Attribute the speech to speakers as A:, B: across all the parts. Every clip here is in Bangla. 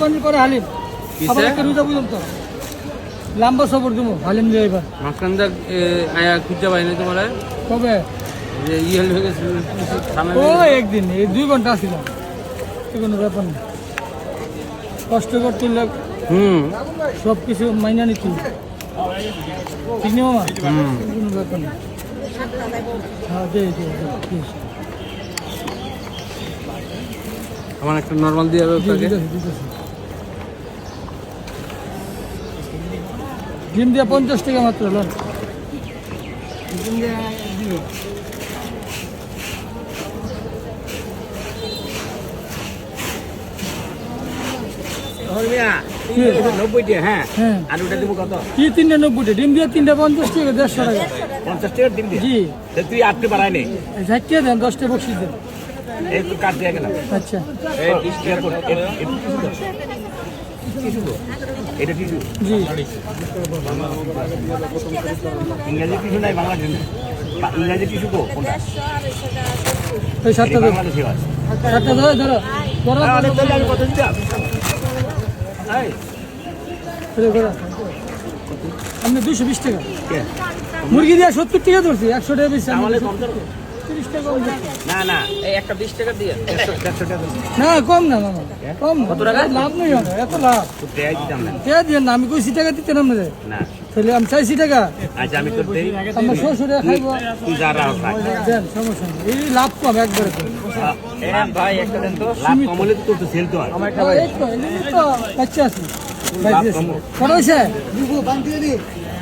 A: পানি করে হালিম আবার একটা রুজা বুঝলাম তো লম্বা সফর দেবো হালিম দিয়ে এবার
B: মাঝখানটা আয়া খুঁজে পাইনি তোমার
A: কবে
B: যে ইয়ে হয়ে গেছে
A: ও একদিন এই 2 ঘন্টা আসছিলাম কোনো ব্যাপার না কষ্ট করতে সব কিছু মাইনা নিতে ঠিক নেই মামা কোনো ব্যাপার না হ্যাঁ দে
B: আমার একটা নর্মাল দিয়ে
A: ডিম দিয়ে 50 টাকা মাত্র লোন
C: হ্যাঁ আর ওটা দিব কত
A: কি 390 ডিম দিয়ে 3টা 50 টাকা 150 টাকা
C: 50 টাকা ডিম দিয়ে
A: জি
C: তুই 8 টা বাড়াই নে
A: 60 টাকা দেন 10 টা বকশিস দেন
C: এই তো কাট দিয়ে গেলাম
A: আচ্ছা
C: এই 20 টাকা করে এটা টিস্যু
A: জি
C: ইংরেজি টিস্যু নাই বাংলা টিস্যু ইংরেজি টিস্যু কো কোনটা
A: ওই 7টা ধরো
C: বাংলাদেশি আছে
A: 7টা ধরো
C: আরে তাহলে আমি কত দিতাম এই
A: আপনি 220 টাকা
C: কে
A: মুরগি দিয়ে 70 টাকা ধরছি 100 টাকা বেশি
C: তাহলে কম ধরো
A: 30 টাকা কম ধরছি।
C: না না এই একটা 20 টাকা দিয়ে 100 টাকা
A: না কম না মামা কম
C: কত টাকা?
A: লাভ নেই আমার, এত লাভ
C: তো দেই দিতাম না
A: কে দিয়ে না আমি কইছি টাকা দিতে না আপনাদের
C: না
A: তাহলে আমি চাইছি টাকা
C: আচ্ছা আমি তোর দেই
A: আমার শ্বশুরে খাইবো
C: তুই যা রাও খাই
A: দেন সমস্যা নেই এই লাভ কম একবারে কম।
C: ভাই একটা দেন তো লাভ কম হলে তো তোর তো সেল তো হয়
A: এই তো বাচ্চা আছে
C: লাভ কম
A: কত হয়েছে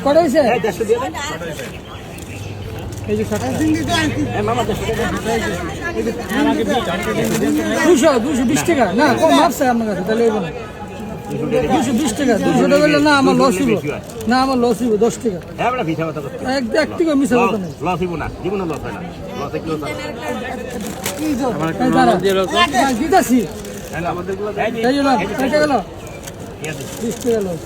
A: কত হয়েছে
C: এই 150 দিয়ে দেন
A: এই যে 60
C: এই মামা 150 টাকা
A: 220 টাকা না কম মাপছে আপনার কাছে তাহলে হইব না 220 টাকা 200 টাকা হলে না আমার লস হইব না আমার লস হইব 10 টাকা
C: হ্যাঁ আমরা ভিসা কথা করতে
A: এক টাকা মিশা কথা নেই
C: লস হইব না জীবনে লস হয় না লস কি লস হয়
B: আমার একটা নর্মাল দিয়ে
A: দিতাছি
C: আমাদের গুলো
A: এই যে না, কয় টাকা গেল
C: ঠিক আছে
A: 20 টাকা লস